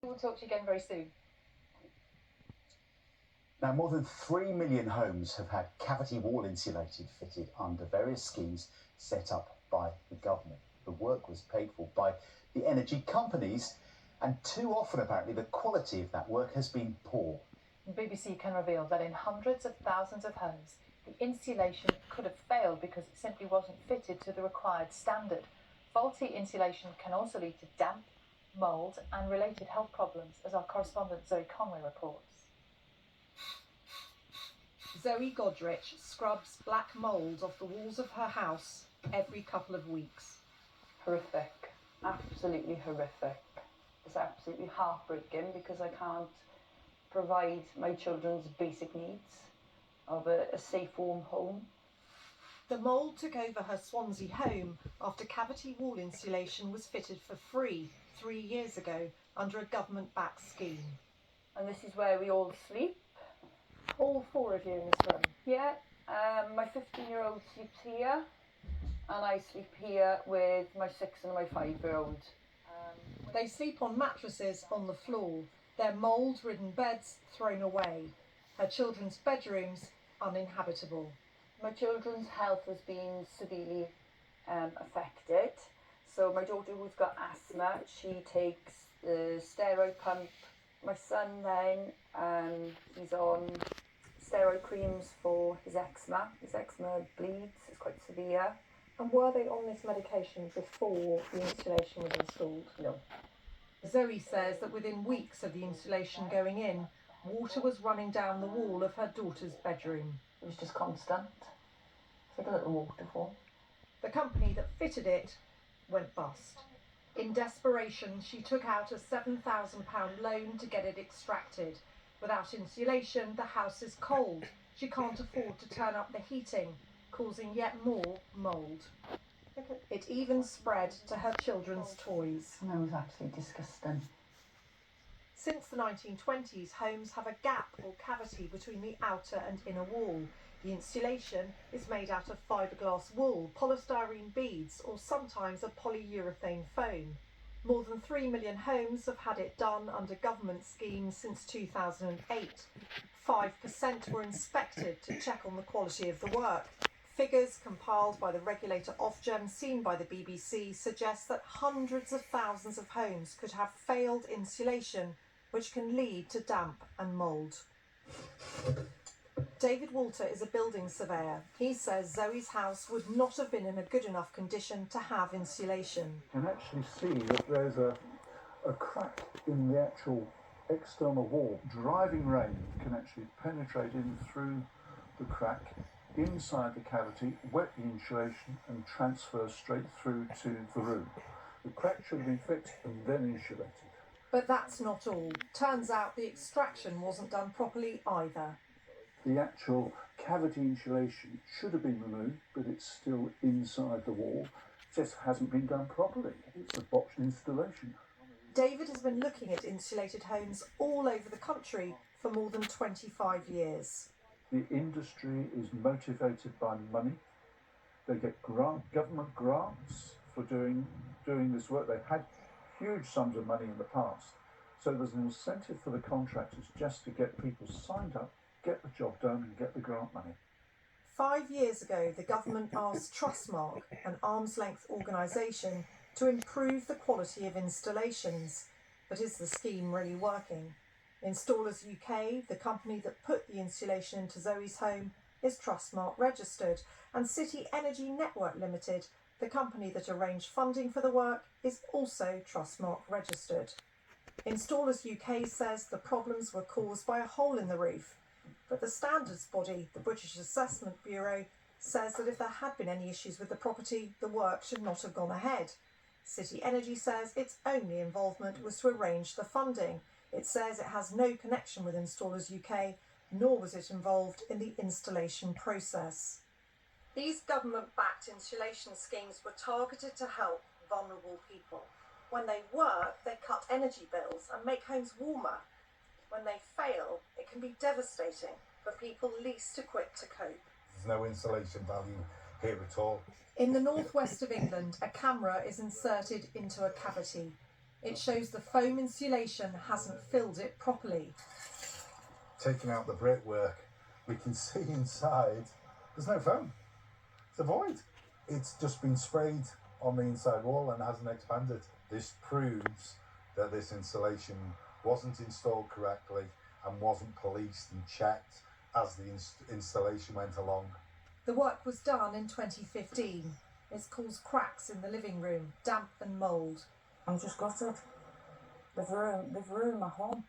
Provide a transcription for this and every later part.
We'll talk to you again very soon. Now, more than 3 million homes have had cavity wall insulated fitted under various schemes set up by the government. The work was paid for by the energy companies, and too often, apparently, the quality of that work has been poor. BBC can reveal that in hundreds of thousands of homes, the insulation could have failed because it simply wasn't fitted to the required standard. Faulty insulation can also lead to damp, mould and related health problems, as our correspondent Zoe Conway reports. Zoe Godrich scrubs black mould off the walls of her house every couple of weeks. Horrific, absolutely horrific. It's absolutely heartbreaking because I can't provide my children's basic needs of a safe, warm home. The mould took over her Swansea home after cavity wall insulation was fitted for free 3 years ago under a government-backed scheme. And this is where we all sleep. All four of you in this room? Yeah, my 15-year-old sleeps here, and I sleep here with my 6 and my 5-year-old. They sleep on mattresses on the floor, their mould-ridden beds thrown away, her children's bedrooms uninhabitable. My children's health has been severely affected. So my daughter, who's got asthma, she takes the steroid pump. My son then, he's on steroid creams for his eczema. His eczema bleeds, it's quite severe. And were they on this medication before the insulation was installed? No. Zoe says that within weeks of the insulation going in, water was running down the wall of her daughter's bedroom. It was just constant. It's like a little waterfall. The company that fitted it went bust. In desperation, she took out a £7,000 loan to get it extracted. Without insulation, the house is cold. She can't afford to turn up the heating, causing yet more mould. It even spread to her children's toys. And that was absolutely disgusting. Since the 1920s, homes have a gap or cavity between the outer and inner wall. The insulation is made out of fiberglass wool, polystyrene beads, or sometimes a polyurethane foam. More than 3 million homes have had it done under government schemes since 2008. 5% were inspected to check on the quality of the work. Figures compiled by the regulator Ofgem, seen by the BBC, suggest that hundreds of thousands of homes could have failed insulation, which can lead to damp and mould. David Walter is a building surveyor. He says Zoe's house would not have been in a good enough condition to have insulation. You can actually see that there's a crack in the actual external wall. Driving rain can actually penetrate in through the crack inside the cavity, wet the insulation and transfer straight through to the room. The crack should have been fixed and then insulated. But that's not all. Turns out the extraction wasn't done properly either. The actual cavity insulation should have been removed, but it's still inside the wall. It just hasn't been done properly. It's a botched installation. David has been looking at insulated homes all over the country for more than 25 years. The industry is motivated by money. They get government grants for doing this work. They've had huge sums of money in the past. So there's an incentive for the contractors just to get people signed up, get the job done and get the grant money. 5 years ago, the government asked Trustmark, an arm's-length organisation, to improve the quality of installations. But is the scheme really working? Installers UK, the company that put the insulation into Zoe's home, is Trustmark registered, and City Energy Network Ltd, the company that arranged funding for the work, is also Trustmark registered. Installers UK says the problems were caused by a hole in the roof, but the standards body, the British Assessment Bureau, says that if there had been any issues with the property, the work should not have gone ahead. City Energy says its only involvement was to arrange the funding. It says it has no connection with Installers UK, nor was it involved in the installation process. These government-backed insulation schemes were targeted to help vulnerable people. When they work, they cut energy bills and make homes warmer. When they fail, it can be devastating for people least equipped to cope. There's no insulation value here at all. In the northwest of England, a camera is inserted into a cavity. It shows the foam insulation hasn't filled it properly. Taking out the brickwork, we can see inside there's no foam. It's a void. It's just been sprayed on the inside wall and hasn't expanded. This proves that this insulation wasn't installed correctly and wasn't policed and checked as the installation went along. The work was done in 2015. It's caused cracks in the living room, damp and mould. I'm just gutted. They've ruined my home.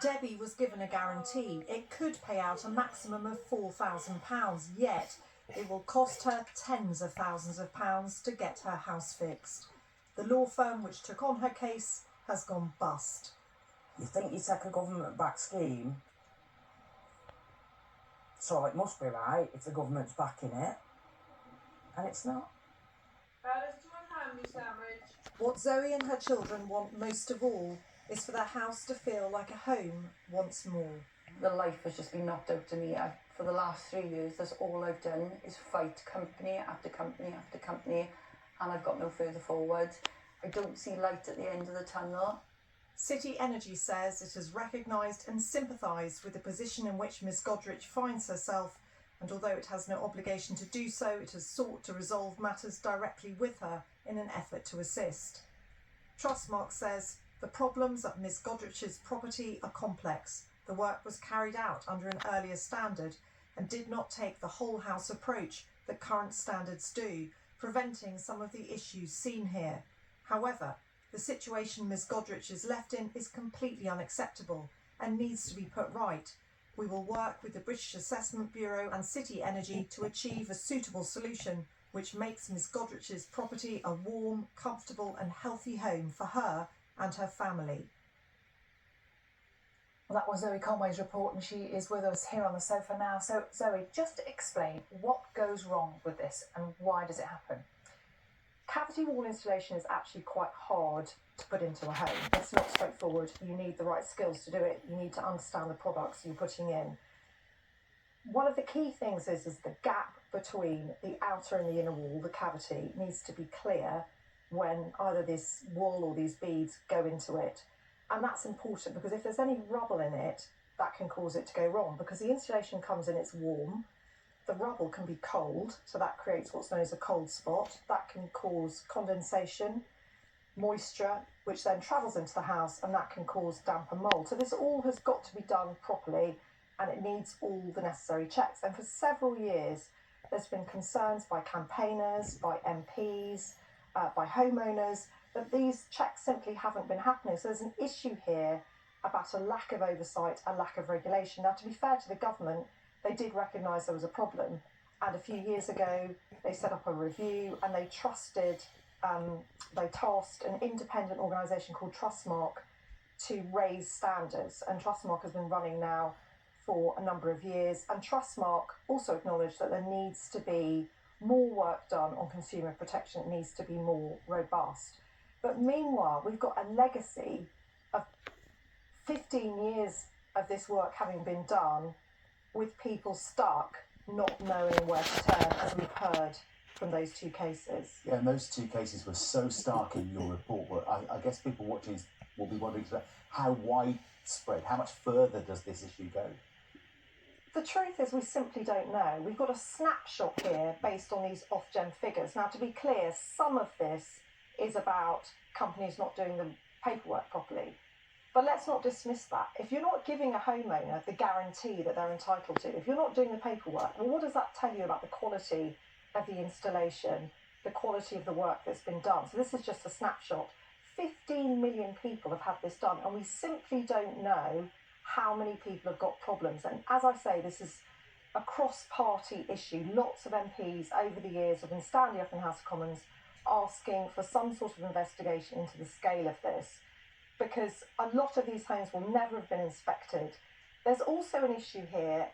Debbie was given a guarantee. It could pay out a maximum of £4,000, yet it will cost her tens of thousands of pounds to get her house fixed. The law firm which took on her case has gone bust. You think you take a government-backed scheme, so it must be right if the government's backing it, and it's not. What Zoe and her children want most of all is for their house to feel like a home once more. The life has just been knocked out of me. For the last 3 years, that's all I've done is fight company after company after company, and I've got no further forward. I don't see light at the end of the tunnel. City Energy says it has recognised and sympathised with the position in which Ms Godrich finds herself, and although it has no obligation to do so, it has sought to resolve matters directly with her in an effort to assist. Trustmark says the problems at Ms Godrich's property are complex. The work was carried out under an earlier standard and did not take the whole house approach that current standards do, preventing some of the issues seen here. However, the situation Ms Godrich is left in is completely unacceptable and needs to be put right. We will work with the British Assessment Bureau and City Energy to achieve a suitable solution which makes Ms Godrich's property a warm, comfortable and healthy home for her and her family. Well, that was Zoe Conway's report, and she is with us here on the sofa now. So, Zoe, just to explain what goes wrong with this and why does it happen? Cavity wall installation is actually quite hard to put into a home. It's not straightforward. You need the right skills to do it. You need to understand the products you're putting in. One of the key things is the gap between the outer and the inner wall, the cavity, needs to be clear when either this wall or these beads go into it. And that's important because if there's any rubble in it, that can cause it to go wrong, because the insulation comes in, it's warm. The rubble can be cold, so that creates what's known as a cold spot. That can cause condensation, moisture, which then travels into the house, and that can cause damp and mould. So this all has got to be done properly, and it needs all the necessary checks. And for several years, there's been concerns by campaigners, by MPs, by homeowners, that these checks simply haven't been happening. So there's an issue here about a lack of oversight, a lack of regulation. Now, to be fair to the government, they did recognise there was a problem, and a few years ago they set up a review and they tasked an independent organisation called Trustmark to raise standards, and Trustmark has been running now for a number of years, and Trustmark also acknowledged that there needs to be more work done on consumer protection. It needs to be more robust. But meanwhile, we've got a legacy of 15 years of this work having been done with people stuck, not knowing where to turn, as we've heard from those two cases. Yeah, and those two cases were so stark in your report. I guess people watching will be wondering how widespread, how much further does this issue go? The truth is we simply don't know. We've got a snapshot here based on these Ofgem figures. Now, to be clear, some of this is about companies not doing the paperwork properly. But let's not dismiss that. If you're not giving a homeowner the guarantee that they're entitled to, if you're not doing the paperwork, well, what does that tell you about the quality of the installation, the quality of the work that's been done? So this is just a snapshot. 15 million people have had this done, and we simply don't know how many people have got problems. And as I say, this is a cross-party issue. Lots of MPs over the years have been standing up in the House of Commons asking for some sort of investigation into the scale of this, because a lot of these homes will never have been inspected. There's also an issue here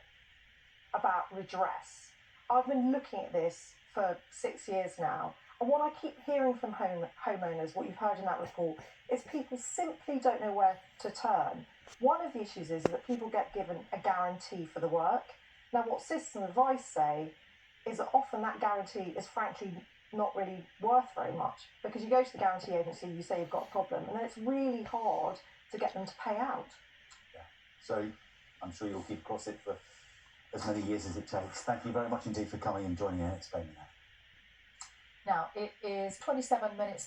about redress. I've been looking at this for 6 years now, and what I keep hearing from homeowners, what you've heard in that report, is people simply don't know where to turn. One of the issues is that people get given a guarantee for the work. Now, what Citizen Advice say is that often that guarantee is frankly not really worth very much, because you go to the guarantee agency, you say you've got a problem, and then it's really hard to get them to pay out. Yeah. So I'm sure you'll keep across it for as many years as it takes. Thank you very much indeed for coming and joining and explaining that. Now, it is 27 minutes